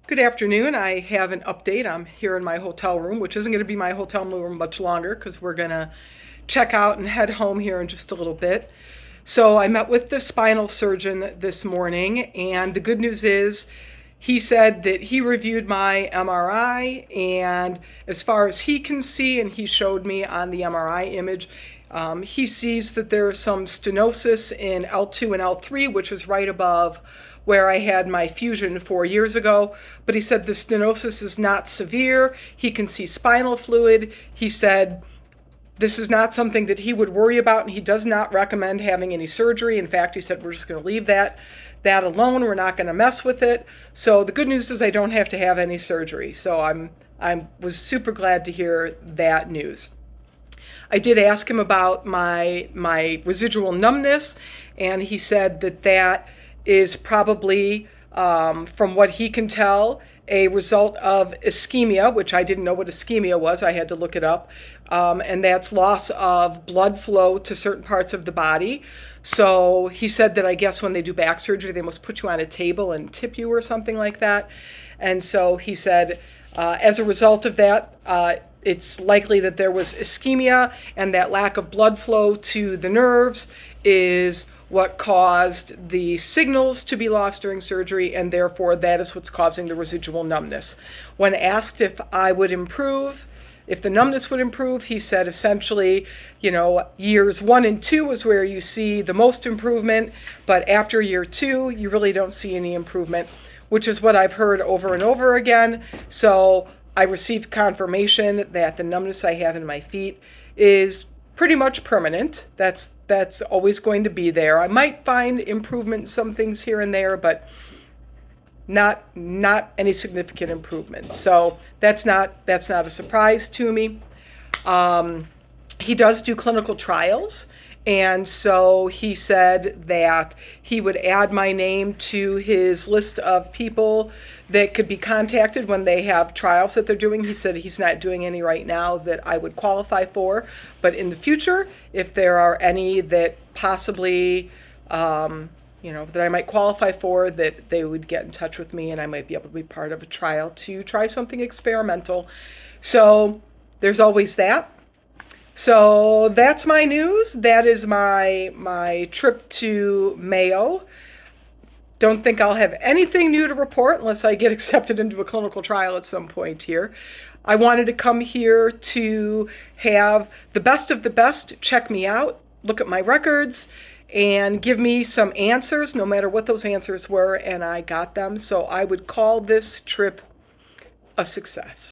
Good afternoon. I have an update. I'm here in my hotel room, which isn't going to be my hotel room much longer because we're going to check out and head home here in just a little bit. So I met with the spinal surgeon this morning, and the good news is he said that he reviewed my MRI, and as far as he can see, and he showed me on the MRI image, he sees that there's some stenosis in L2 and L3, which is right above where I had my fusion 4 years ago. But he said the stenosis is not severe. He can see spinal fluid. He said this is not something that he would worry about, and he does not recommend having any surgery. In fact, he said we're just going to leave that alone. We're not going to mess with it. So the good news is I don't have to have any surgery. So I was super glad to hear that news. I did ask him about my residual numbness, and he said that is probably, from what he can tell, a result of ischemia, which I didn't know what ischemia was. I had to look it up. And that's loss of blood flow to certain parts of the body. So he said that I guess when they do back surgery, they must put you on a table and tip you or something like that. And so he said, as a result of that, it's likely that there was ischemia, and that lack of blood flow to the nerves is what caused the signals to be lost during surgery, and therefore that is what's causing the residual numbness. When asked if I would improve, if the numbness would improve, he said essentially, years 1 and 2 is where you see the most improvement, but after year 2, you really don't see any improvement, which is what I've heard over and over again. So I received confirmation that the numbness I have in my feet is pretty much permanent. That's always going to be there. I might find improvement in some things here and there, but not any significant improvement. So that's not a surprise to me. He does do clinical trials, and so he said that he would add my name to his list of people that could be contacted when they have trials that they're doing. He said he's not doing any right now that I would qualify for, but in the future, if there are any that possibly, that I might qualify for, that they would get in touch with me and I might be able to be part of a trial to try something experimental. So there's always that. So that's my news. That is my trip to Mayo. Don't think I'll have anything new to report unless I get accepted into a clinical trial at some point here. I wanted to come here to have the best of the best check me out, look at my records, and give me some answers, no matter what those answers were, and I got them. So I would call this trip a success.